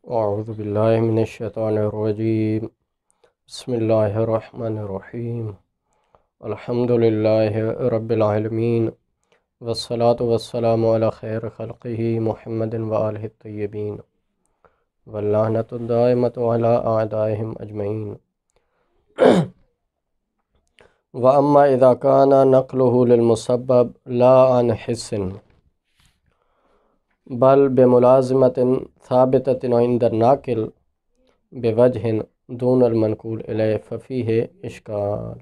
اعوذ باللہ من الشیطان الرجیم بسم اللہ الرحمن الرحیم الحمد للہ رب العالمین والصلاة والسلام علی خیر خلقہ محمد وآلہ الطیبین واللعنۃ الدائمۃ علی اعدائہم اجمعین واما اذا کان نقلہ للمسبب لا عن حس بل بملازمۃ ثابتۃ عند الناقل بوجہ دون المنقول الیہ ففیہ اشکال۔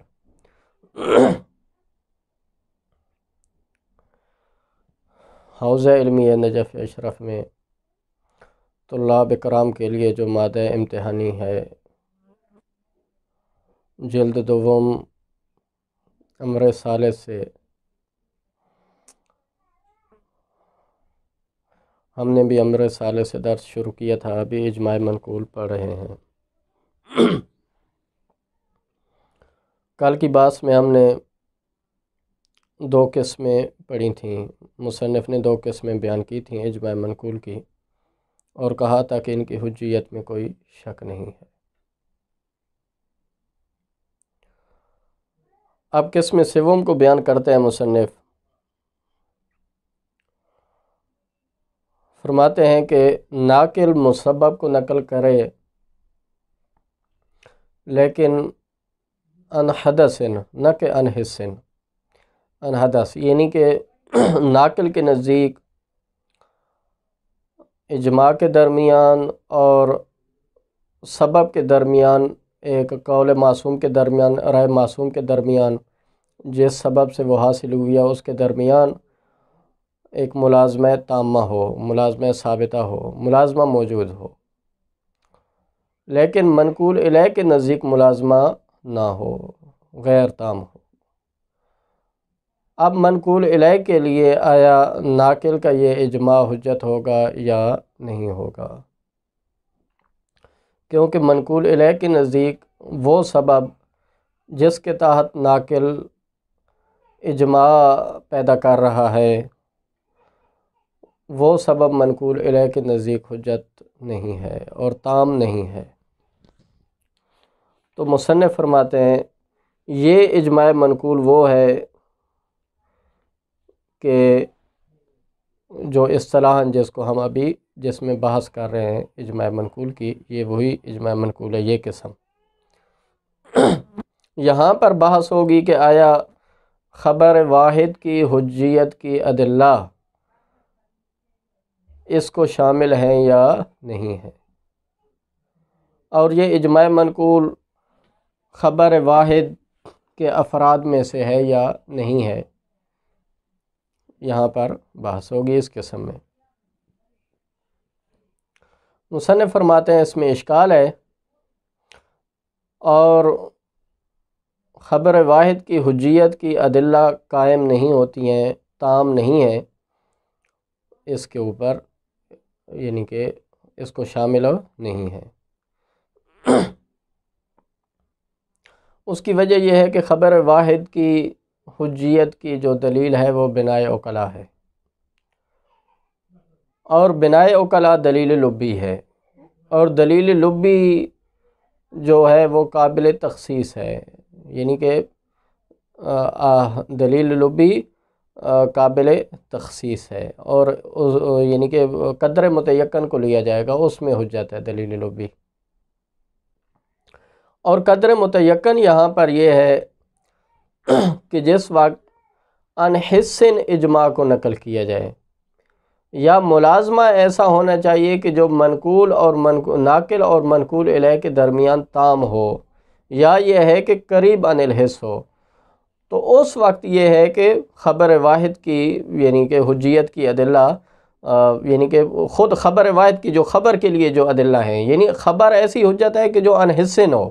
حوزہ علمیہ نجف اشرف میں طلاب کرام کے لیے جو مادہ امتحانی ہے، جلد دوم امر ثالث سے ہم نے بھی امر ثالث سے درس شروع کیا تھا، ابھی اجماع منقول پڑھ رہے ہیں۔ کل کی بات میں ہم نے دو قسمیں پڑھی تھیں، مصنف نے دو قسمیں بیان کی تھیں اجماع منقول کی، اور کہا تھا کہ ان کی حجیت میں کوئی شک نہیں ہے۔ اب قسم سوم کو بیان کرتے ہیں مصنف، فرماتے ہیں کہ ناقل مسبب کو نقل کرے لیکن ان حدث نہ کہ ان حس، ان حدث یعنی کہ ناقل کے نزدیک اجماع کے درمیان اور سبب کے درمیان، ایک قول معصوم کے درمیان، رائے معصوم کے درمیان، جس سبب سے وہ حاصل ہوئی ہے اس کے درمیان ایک ملازمہ تامہ ہو، ملازمہ ثابتہ ہو، ملازمہ موجود ہو، لیکن منقول الیہ کے نزدیک ملازمہ نہ ہو، غیر تام ہو۔ اب منقول الیہ کے لیے آیا ناقل کا یہ اجماع حجت ہوگا یا نہیں ہوگا؟ کیونکہ منقول الیہ کے نزدیک وہ سبب جس کے تحت ناقل اجماع پیدا کر رہا ہے، وہ سبب منقول الیہ کے نزدیک حجت نہیں ہے اور تام نہیں ہے۔ تو مصنف فرماتے ہیں یہ اجماع منقول وہ ہے کہ جو اصطلاحاً جس کو ہم ابھی جس میں بحث کر رہے ہیں اجماع منقول کی، یہ وہی اجماع منقول ہے، یہ قسم۔ یہاں پر بحث ہوگی کہ آیا خبر واحد کی حجیت کی ادلہ اس کو شامل ہیں یا نہیں ہیں، اور یہ اجماع منقول خبر واحد کے افراد میں سے ہے یا نہیں ہے، یہاں پر بحث ہوگی اس قسم میں۔ مصنف فرماتے ہیں اس میں اشکال ہے، اور خبر واحد کی حجیت کی ادلہ قائم نہیں ہوتی ہیں، تام نہیں ہیں اس کے اوپر، یعنی کہ اس کو شامل نہیں ہے۔ اس کی وجہ یہ ہے کہ خبر واحد کی حجیت کی جو دلیل ہے وہ بناء عقلا ہے، اور بناء عقلا دلیل لبی ہے، اور دلیل لبی جو ہے وہ قابل تخصیص ہے، یعنی کہ دلیل لبی قابل تخصیص ہے، اور یعنی کہ قدر متیقن کو لیا جائے گا، اس میں حجت ہے دلیل لبی۔ اور قدر متیقن یہاں پر یہ ہے کہ جس وقت ان حس اجماع کو نقل کیا جائے، یا ملازمہ ایسا ہونا چاہیے کہ جو منقول اور ناقل اور منقول الیہ کے درمیان تام ہو، یا یہ ہے کہ قریب عن الحس ہو، تو اس وقت یہ ہے کہ خبر واحد کی یعنی کہ حجیت کی ادلہ، یعنی کہ خود خبر واحد کی جو خبر کے لیے جو ادلہ ہیں، یعنی خبر ایسی حجت ہے کہ جو عن حس ہو،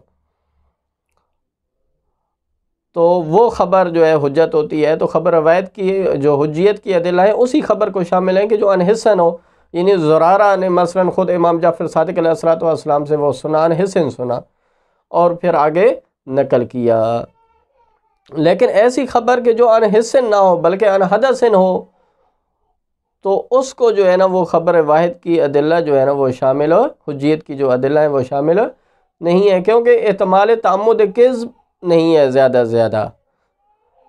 تو وہ خبر جو ہے حجت ہوتی ہے۔ تو خبر واحد کی جو حجیت کی ادلہ ہیں اسی خبر کو شامل ہیں کہ جو عن حس ہو، یعنی زرارہ نے مثلا خود امام جعفر صادق علیہ السلام سے وہ سنا، عن حس سنا اور پھر آگے نقل کیا۔ لیکن ایسی خبر کہ جو عن حس نہ ہو بلکہ عن حدث ہو، تو اس کو جو ہے نا وہ خبر واحد کی ادلہ جو ہے نا وہ شامل ہو، حجیت کی جو ادلہ ہیں وہ شامل نہیں ہے، کیونکہ احتمال تعمد کذب نہیں ہے زیادہ زیادہ،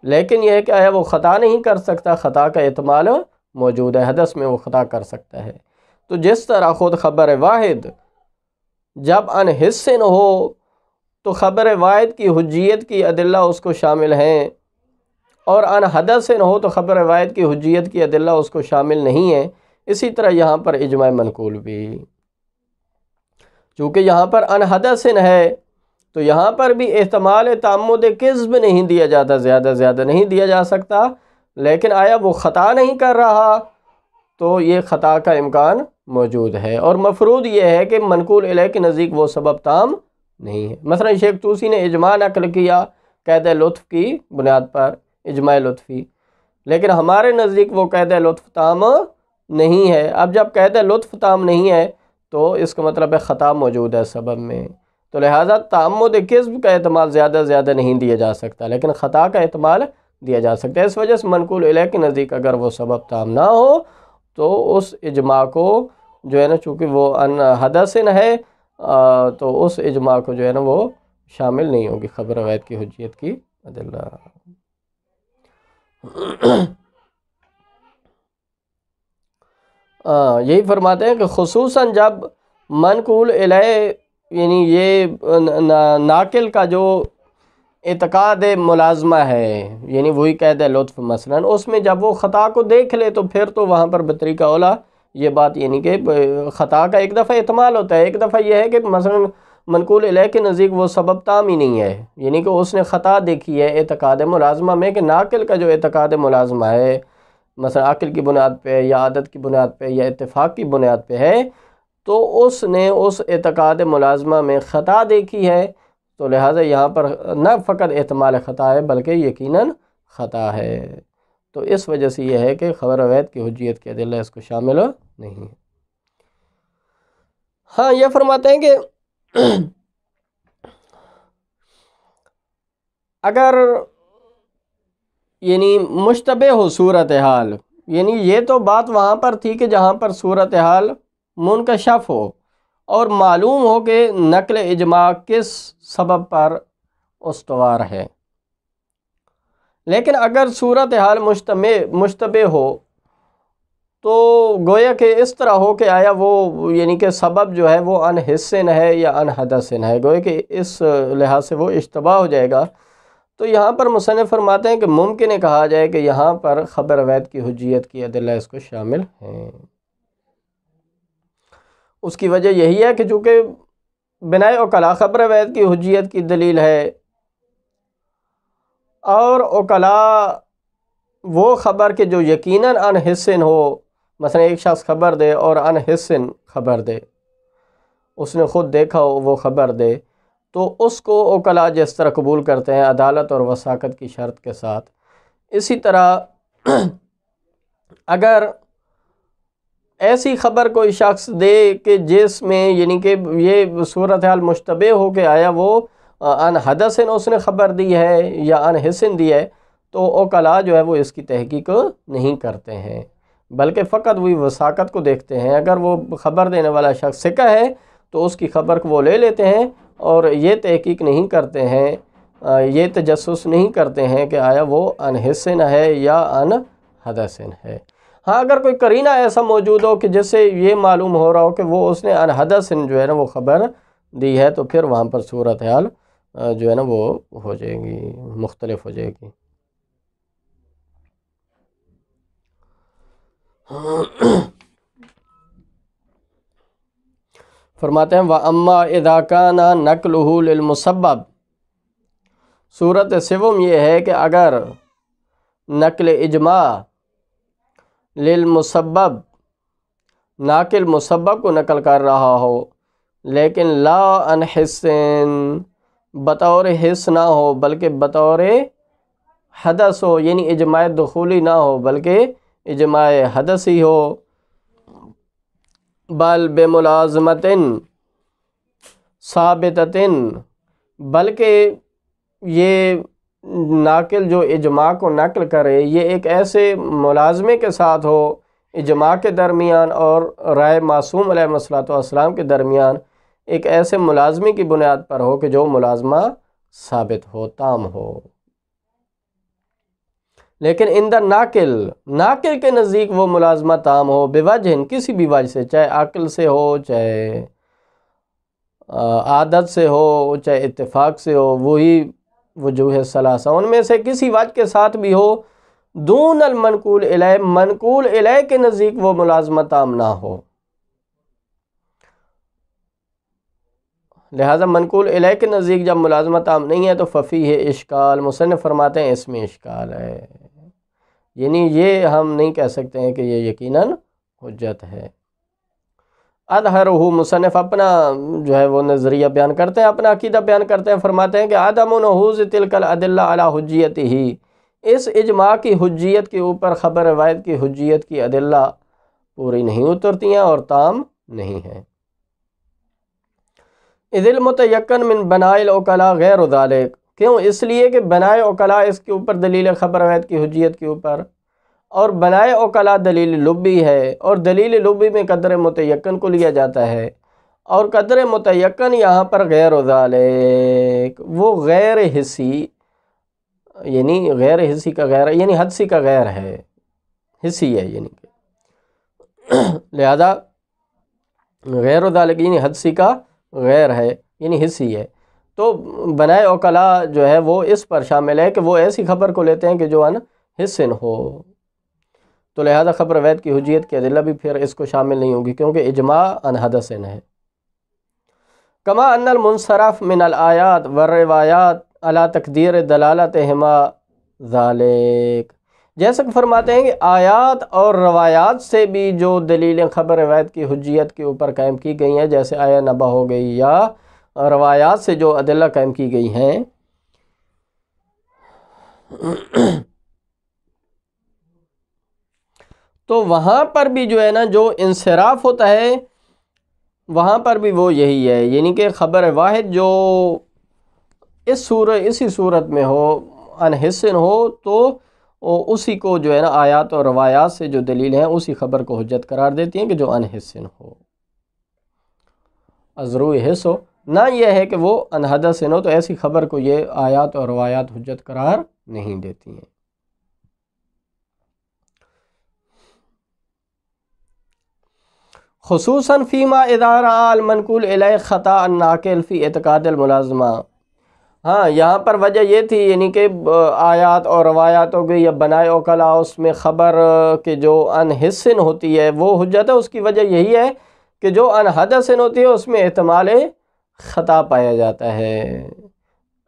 لیکن یہ ہے کہ آیا وہ خطا نہیں کر سکتا، خطا کا احتمال موجود ہے، حدث میں وہ خطا کر سکتا ہے۔ تو جس طرح خود خبر واحد جب عن حس ہو تو خبر واحد کی حجیت کی ادلہ اس کو شامل ہیں، اور عن حدث ہو تو خبر واحد کی حجیت کی ادلہ اس کو شامل نہیں ہے۔ اسی طرح یہاں پر اجماع منقول بھی، چونکہ یہاں پر عن حدث ہے تو یہاں پر بھی احتمال تعمد کذب نہیں دیا جاتا، زیادہ نہیں دیا جا سکتا، لیکن آیا وہ خطا نہیں کر رہا تو یہ خطا کا امکان موجود ہے، اور مفروض یہ ہے کہ منقول الیہ کے نزدیک وہ سبب تام نہیں ہے۔ مثلا شیخ طوسی نے اجماع نقل کیا قید لطف کی بنیاد پر، اجماع لطفی، لیکن ہمارے نزدیک وہ قید لطف تام نہیں ہے۔ اب جب قید لطف تام نہیں ہے تو اس کا مطلب ہے خطا موجود ہے سبب میں، تو لہٰذا تعمد کذب کا احتمال زیادہ نہیں دیا جا سکتا، لیکن خطا کا احتمال دیا جا سکتا ہے۔ اس وجہ سے منقول الیہ کے نزدیک اگر وہ سبب تام نہ ہو تو اس اجماع کو جو ہے نا چونکہ وہ عن حدث ہے تو اس اجماع کو جو ہے نا وہ شامل نہیں ہوگی خبر واحد کی حجیت کی ادلہ۔ یہی فرماتے ہیں کہ خصوصاً جب منقول الیہ یعنی یہ ناقل کا جو اعتقاد ملازمہ ہے، یعنی وہی قید لطف مثلاً، اس میں جب وہ خطا کو دیکھ لے تو پھر تو وہاں پر بطریقہ اولا یہ بات یعنی کہ خطا کا ایک دفعہ احتمال ہوتا ہے، ایک دفعہ یہ ہے کہ مثلاً منقول الیہ کے نزدیک وہ سبب تام ہی نہیں ہے، یعنی کہ اس نے خطا دیکھی ہے اعتقاد ملازمہ میں کہ ناقل کا جو اعتقاد ملازمہ ہے مثلا عقل کی بنیاد پہ یا عادت کی بنیاد پہ یا اتفاق کی بنیاد پہ ہے، تو اس نے اس اعتقاد ملازمہ میں خطا دیکھی ہے، تو لہٰذا یہاں پر نہ فقط احتمال خطا ہے بلکہ یقیناً خطا ہے۔ تو اس وجہ سے یہ ہے کہ خبر واحد کی حجیت کے ادلہ اس کو شامل نہیں ہے۔ ہاں یہ فرماتے ہیں کہ اگر یعنی مشتبہ ہو صورتحال، یعنی یہ تو بات وہاں پر تھی کہ جہاں پر صورتحال منکشف ہو اور معلوم ہو کہ نقل اجماع کس سبب پر استوار ہے، لیکن اگر صورتحال مشتبہ ہو تو گویا کہ اس طرح ہو کہ آیا وہ یعنی کہ سبب جو ہے وہ عن حسن ہے یا عن حدثن ہے، گویا کہ اس لحاظ سے وہ اشتباہ ہو جائے گا۔ تو یہاں پر مصنف فرماتے ہیں کہ ممکن ہے کہا جائے کہ یہاں پر خبر واحد کی حجیت کی ادلہ اس کو شامل ہیں۔ اس کی وجہ یہی ہے کہ چونکہ بناء عقلاء خبر واحد کی حجیت کی دلیل ہے، اور عقلاء وہ خبر کے جو یقیناً عن حسن ہو، مثلا ایک شخص خبر دے اور عن حسن خبر دے، اس نے خود دیکھا ہو وہ خبر دے، تو اس کو عقلاء جس طرح قبول کرتے ہیں عدالت اور وثاقت کی شرط کے ساتھ، اسی طرح اگر ایسی خبر کوئی شخص دے کہ جس میں یعنی کہ یہ صورتحال مشتبہ ہو کہ آیا وہ عن حدثن اس نے خبر دی ہے یا عن حسن دی ہے، تو عقلاء جو ہے وہ اس کی تحقیق نہیں کرتے ہیں، بلکہ فقط وہی وثاقت کو دیکھتے ہیں۔ اگر وہ خبر دینے والا شخص ثقہ ہے تو اس کی خبر کو وہ لے لیتے ہیں، اور یہ تحقیق نہیں کرتے ہیں، یہ تجسس نہیں کرتے ہیں کہ آیا وہ عن حسن ہے یا عن حدثن ہے۔ ہاں اگر کوئی قرینہ ایسا موجود ہو کہ جس سے یہ معلوم ہو رہا ہو کہ وہ اس نے عن حدثن جو ہے نا وہ خبر دی ہے، تو پھر وہاں پر صورتحال جو ہے نا وہ ہو جائے گی، مختلف ہو جائے گی۔ فرماتے ہیں وَأَمَّا إِذَا كَانَ نَقْلُهُ لِلْمُسَبَّب، صورت سوم یہ ہے کہ اگر نقل اجماع للمسبب ناقل مسبب کو نقل کر رہا ہو لیکن لا عن حسن بطور حس نہ ہو بلکہ بطور حدث ہو، یعنی اجماع دخولی نہ ہو بلکہ اجماع حدثی ہو، بل بملازمت ثابتۃ، بلکہ یہ ناقل جو اجماع کو نقل کرے یہ ایک ایسے ملازمے کے ساتھ ہو، اجماع کے درمیان اور رائے معصوم علیہ السلام کے درمیان ایک ایسے ملازمے کی بنیاد پر ہو کہ جو ملازمہ ثابت ہو، تام ہو۔ لیکن اندر ناقل کے نزدیک وہ ملازمہ تام ہو بوجہ، کسی بھی وجہ سے، چاہے عقل سے ہو، چاہے عادت سے ہو، چاہے اتفاق سے ہو، وہی وجوہ ثلاثہ، ان میں سے کسی وجہ کے ساتھ بھی ہو، دون المنقول الیہ، منقول الیہ کے نزدیک وہ ملازمہ تام نہ ہو۔ لہذا منقول الیہ کے نزدیک جب ملازمہ تام نہیں ہے تو ففیہ اشکال، مصنف فرماتے ہیں اس میں اشکال ہے، یعنی یہ ہم نہیں کہہ سکتے ہیں کہ یہ یقیناً حجت ہے۔ اظہرہ، مصنف اپنا جو ہے وہ نظریہ بیان کرتے ہیں، اپنا عقیدہ بیان کرتے ہیں، فرماتے ہیں کہ عدم نحوظ تلک الادلہ علی حجیتہ، اس اجماع کی حجیت کے اوپر خبر روایت کی حجیت کی ادلہ پوری نہیں اترتی ہیں اور تام نہیں ہیں۔ اذ المتیقن من بناء العقلاء غیر ذلک، کیوں؟ اس لیے کہ بنائے عقلاء اس کے اوپر دلیل خبر روایت کی حجیت کے اوپر، اور بنائے عقلاء دلیل لبی ہے، اور دلیل لبی میں قدر متیقن کو لیا جاتا ہے، اور قدر متیقن یہاں پر غیر ذالک، وہ غیر حسی، یعنی غیر حسی کا غیر، یعنی حدسی کا غیر ہے، حسی ہے، یعنی کہ لہذا غیر ذالک یعنی حدسی کا غیر ہے، یعنی حسی ہے۔ تو بنائے عقلاء جو ہے وہ اس پر شامل ہے کہ وہ ایسی خبر کو لیتے ہیں کہ جو ان حسن ہو، تو لہذا خبر روایت کی حجیت کی ادلہ بھی پھر اس کو شامل نہیں ہوگی، کیونکہ اجماع ان حدثن ہے۔ کما ان المنصرف من الآیات والروایات علی تقدیر دلالتہما ذالک، جیسا کہ فرماتے ہیں کہ آیات اور روایات سے بھی جو دلیلیں خبر روایت کی حجیت کے اوپر قائم کی گئی ہیں، جیسے آیہ نبا ہو گئی یا روایات سے جو ادلہ قائم کی گئی ہیں، تو وہاں پر بھی جو ہے نا جو انصراف ہوتا ہے وہاں پر بھی وہ یہی ہے، یعنی کہ خبر واحد جو اسی صورت میں ہو، ان حسن ہو، تو اسی کو جو ہے نا آیات اور روایات سے جو دلیل ہیں اسی خبر کو حجت قرار دیتی ہیں کہ جو ان حسن ہو، ازروع حس ہو، نہ یہ ہے کہ وہ ان حدثن ہو، تو ایسی خبر کو یہ آیات اور روایات حجت قرار نہیں دیتی ہیں۔ خصوصاً فیما اذا رأى المنقول الیہ خطا الناقل فی اعتقاد الملازمہ، ہاں یہاں پر وجہ یہ تھی، یعنی کہ آیات اور روایات ہو گئی یا بنائے عقلاء، اس میں خبر کہ جو ان حسن ہوتی ہے وہ حجت ہے، اس کی وجہ یہی ہے کہ جو ان حدثن ہوتی ہے اس میں احتمال خطا پایا جاتا ہے،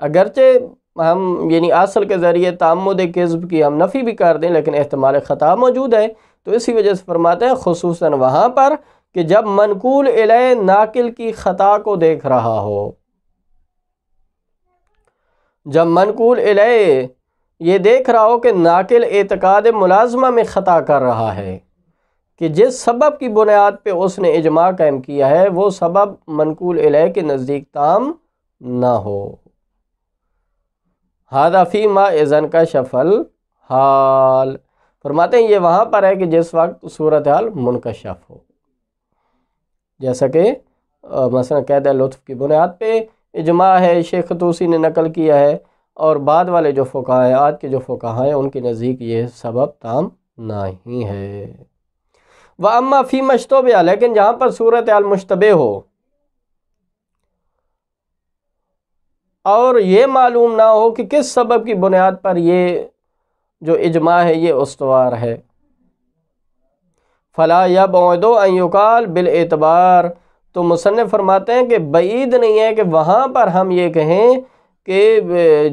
اگرچہ ہم یعنی اصل کے ذریعے تعمد کذب کی ہم نفی بھی کر دیں لیکن احتمال خطا موجود ہے، تو اسی وجہ سے فرماتے ہیں خصوصاً وہاں پر کہ جب منقول الیہ ناقل کی خطا کو دیکھ رہا ہو، جب منقول الیہ یہ دیکھ رہا ہو کہ ناقل اعتقاد ملازمہ میں خطا کر رہا ہے، کہ جس سبب کی بنیاد پہ اس نے اجماع قائم کیا ہے وہ سبب منقول الیہ کے نزدیک تام نہ ہو، ھذا فیما اذن کا شفل حال، فرماتے ہیں یہ وہاں پر ہے کہ جس وقت صورتحال منکشف ہو، جیسا کہ مثلا قید لطف کی بنیاد پہ اجماع ہے، شیخ طوسی نے نقل کیا ہے، اور بعد والے جو فقہاء ہیں، آج کے جو فقہاء ہیں، ان کے نزدیک یہ سبب تام نہیں ہے۔ وَأَمَّا فِي مَشْتُبِهَ، لیکن جہاں پر صورتحال مشتبہ ہو اور یہ معلوم نہ ہو کہ کس سبب کی بنیاد پر یہ جو اجماع ہے یہ استوار ہے، فلا یبعد ان یقال بالاعتبار، تو مصنف فرماتے ہیں کہ بعید نہیں ہے کہ وہاں پر ہم یہ کہیں کہ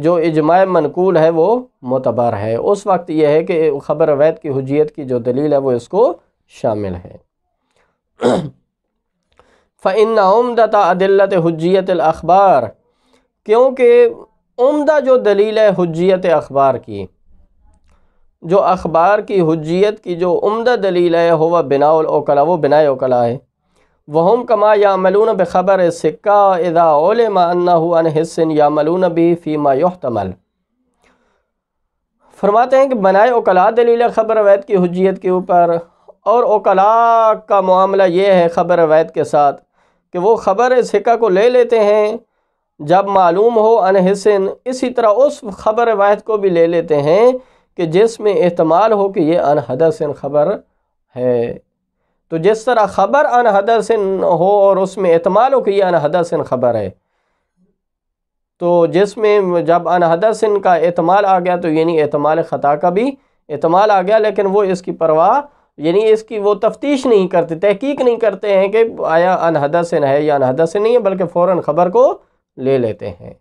جو اجماع منقول ہے وہ معتبر ہے، اس وقت یہ ہے کہ خبر روایت کی حجیت کی جو دلیل ہے وہ اس کو شامل ہے۔ فإن عمدۃ ادلۃ حجیت الاخبار، کیونکہ عمدہ جو دلیل ہے حجیت اخبار کی، جو اخبار کی حجیت کی جو عمدہ دلیل ہے ہوا بناء العقلاء، وہ بناء عقلاء ہے، وہم کما یعملون بخبر السکہ اذا علم انہ عن حس یعملون به فیما یحتمل، فرماتے ہیں کہ بنائے عقلاء دلیل خبر روایت کی حجیت کے اوپر، اور اوکلا کا معاملہ یہ ہے خبر روایت کے ساتھ کہ وہ خبر ثقہ کو لے لیتے ہیں جب معلوم ہو عن حسن، اسی طرح اس خبر روایت کو بھی لے لیتے ہیں کہ جس میں احتمال ہو کہ یہ عن حدث خبر ہے۔ تو جس طرح خبر عن حدث ہو اور اس میں احتمال ہو کہ یہ عن حدث خبر ہے، تو جس میں جب عن حدث کا احتمال آ گیا تو یعنی احتمال خطا کا بھی احتمال آ گیا، لیکن وہ اس کی پرواہ یعنی اس کی وہ تفتیش نہیں کرتے، تحقیق نہیں کرتے ہیں کہ آیا عن حدث ہے یا عن حدث نہیں ہے، بلکہ فوراً خبر کو لے لیتے ہیں۔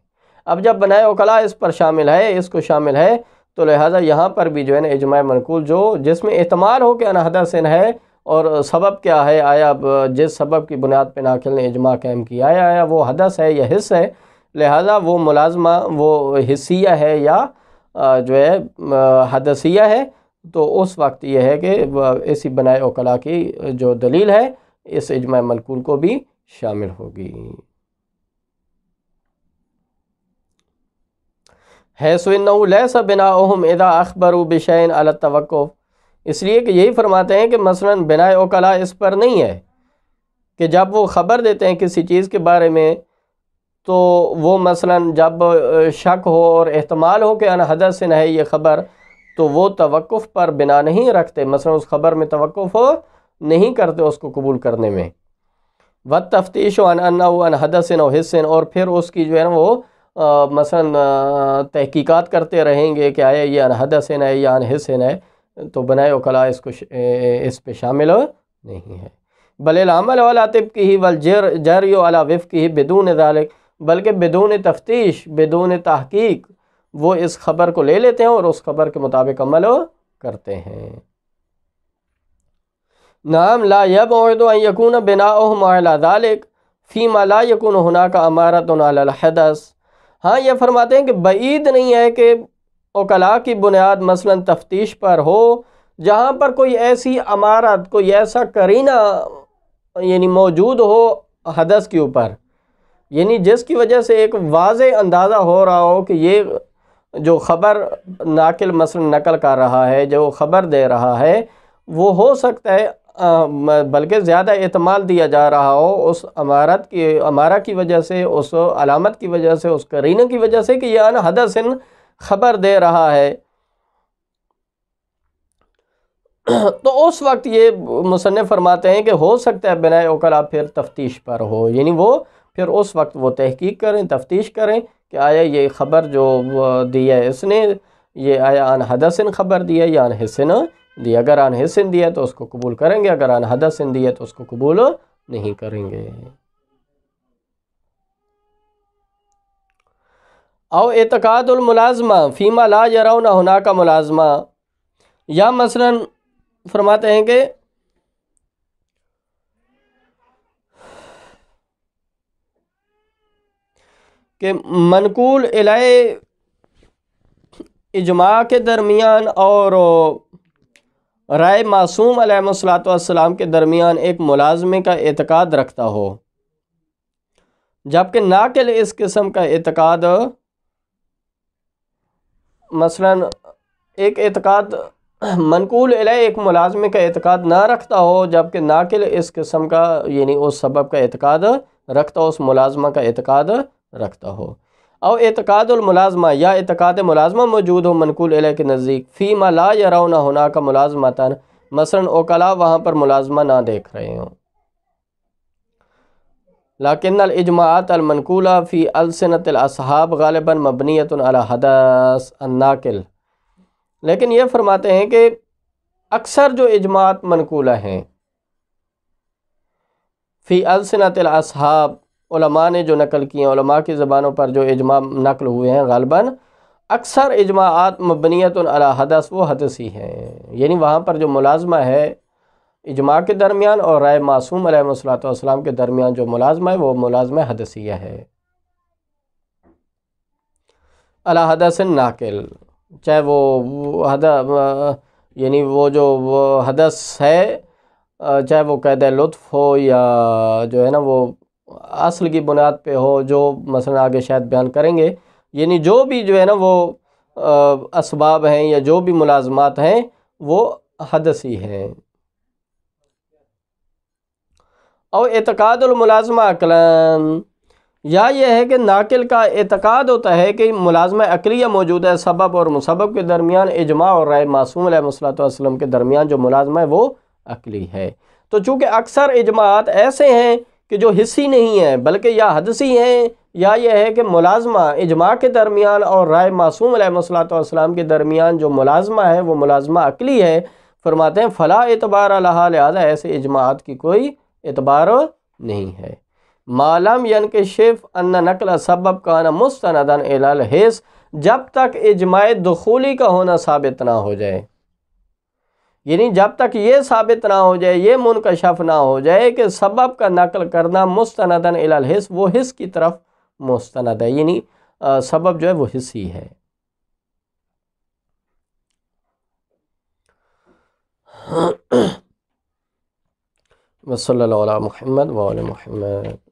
اب جب بنائے اوکلا اس پر شامل ہے، اس کو شامل ہے، تو لہٰذا یہاں پر بھی جو ہے نا اجماع منقول جو جس میں احتمال ہو کہ عن حدث ہے، اور سبب کیا ہے، آیا جس سبب کی بنیاد پہ ناقل نے اجماع قائم کیا ہے آیا وہ حدث ہے یا حس ہے، لہٰذا وہ ملازمہ وہ حسیہ ہے یا جو ہے حدثیہ ہے، تو اس وقت یہ ہے کہ اسی بنائے اوکلا کی جو دلیل ہے اس اجماع منقول کو بھی شامل ہوگی۔ حیث انہ لیس بناؤہم اذا اخبروا بشیء علی التوقف، اس لیے کہ یہی فرماتے ہیں کہ مثلا بنائے اوکلا اس پر نہیں ہے کہ جب وہ خبر دیتے ہیں کسی چیز کے بارے میں تو وہ مثلا جب شک ہو اور احتمال ہو کہ عن حدث ہے یہ خبر، تو وہ توقف پر بنا نہیں رکھتے، مثلا اس خبر میں توقف نہیں کرتے اس کو قبول کرنے میں۔ والتفتیش عن انہ عن حدث و حس، اور پھر اس کی جو ہے نا وہ مثلا تحقیقات کرتے رہیں گے کہ آیا یہ عن حدث ہے یا عن حس ہے، تو بنائے اوکلا اس پہ شامل نہیں ہے۔ بل العمل علی طبقہ والجری علی وفقہ بدون ذلک، بلکہ بدون تفتیش بدون تحقیق وہ اس خبر کو لے لیتے ہیں اور اس خبر کے مطابق عمل کرتے ہیں۔ نعم لا یبعد ان یکون بناؤہم علی ذلک فیما لا یکون ہناک امارۃ علی الحدث، ہاں یہ فرماتے ہیں کہ بعید نہیں ہے کہ اوکلا کی بنیاد مثلا تفتیش پر ہو جہاں پر کوئی ایسی امارت، کوئی ایسا قرینہ یعنی موجود ہو حدث کے اوپر، یعنی جس کی وجہ سے ایک واضح اندازہ ہو رہا ہو کہ یہ جو خبر ناقل مثلا نقل کر رہا ہے، جو خبر دے رہا ہے، وہ ہو سکتا ہے بلکہ زیادہ احتمال دیا جا رہا ہو اس امارہ کی وجہ سے، اس علامت کی وجہ سے، اس قرینہ کی وجہ سے کہ یہ عن حدث خبر دے رہا ہے، تو اس وقت یہ مصنف فرماتے ہیں کہ ہو سکتا ہے بنائے اوکلا پھر تفتیش پر ہو، یعنی وہ پھر اس وقت وہ تحقیق کریں، تفتیش کریں کہ آیا یہ خبر جو دی ہے اس نے، یہ آیا عن حدث خبر دی ہے یا عن حس دی، اگر عن حس دی ہے تو اس کو قبول کریں گے، اگر عن حدث دی ہے تو اس کو قبول نہیں کریں گے۔ او اعتقاد الملازمہ فیما لا یرون ہناک ملازمہ، یا مثلا فرماتے ہیں کہ منقول الیہ اجماع کے درمیان اور رائے معصوم علیہ الصلوۃ والسلام کے درمیان ایک ملازمے کا اعتقاد رکھتا ہو، جبکہ ناقل اس قسم کا اعتقاد مثلا ایک اعتقاد منقول الیہ ایک ملازمے کا اعتقاد نہ رکھتا ہو، جبکہ ناقل اس قسم کا یعنی اس سبب کا اعتقاد رکھتا ہو، اس ملازمہ کا اعتقاد رکھتا ہو۔ او اعتقاد الملازمہ، یا اعتقاد ملازمہ موجود ہو منقول الیہ کے نزدیک، فیما لا یرون ہناک ملازمتاً، مثلا اوکلا وہاں پر ملازمہ نہ دیکھ رہے ہوں، لیکن الاجماعات المنقولہ فی السنۃ الاصحاب غالباً مبنیۃ علی حدث الناقل، لیکن یہ فرماتے ہیں کہ اکثر جو اجماعات منقولہ ہیں فی السنۃ الاصحاب، علماء نے جو نقل کیے ہیں، علماء کی زبانوں پر جو اجماع نقل ہوئے ہیں، غالباً اکثر اجماعات مبنیۃ علی حدث وہ حدثی ہیں، یعنی وہاں پر جو ملازمہ ہے اجماع کے درمیان اور رائے معصوم علیہ الصلوۃ والسلام کے درمیان جو ملازمہ ہے وہ ملازمہ حدثیہ ہے، علی حدث ناقل، چاہے وہ یعنی وہ جو حدث ہے چاہے وہ قید لطف ہو یا جو ہے نا وہ اصل کی بنیاد پہ ہو، جو مثلا آگے شاید بیان کریں گے، یعنی جو بھی جو ہے نا وہ اسباب ہیں یا جو بھی ملازمات ہیں وہ حدثی ہیں۔ اور اعتقاد الملازمہ عقلاً، یا یہ ہے کہ ناقل کا اعتقاد ہوتا ہے کہ ملازمہ عقلیہ موجود ہے، سبب اور مسبب کے درمیان اجماع اور رائے معصوم علیہ الصلوۃ والسلام کے درمیان جو ملازمہ ہے وہ عقلی ہے۔ تو چونکہ اکثر اجماعات ایسے ہیں کہ جو حسی نہیں ہیں بلکہ یا حدسی ہیں، یا یہ ہے کہ ملازمہ اجماع کے درمیان اور رائے معصوم علیہ الصلوۃ والسلام کے درمیان جو ملازمہ ہے وہ ملازمہ عقلی ہے، فرماتے ہیں فلا اعتبار لہا، لہذا ایسے اجماعات کی کوئی اعتبار نہیں ہے۔ معلوم ینکشف ان نقل سبب کان مستنداً الی الحس، جب تک اجماع دخولی کا ہونا ثابت نہ ہو جائے، یعنی جب تک یہ ثابت نہ ہو جائے، یہ منکشف نہ ہو جائے کہ سبب کا نقل کرنا مستنداً الی الحس، وہ حس کی طرف مستند ہے، یعنی سبب جو ہے وہ حسی ہے۔ وصلی اللہ علی محمد وعلی محمد۔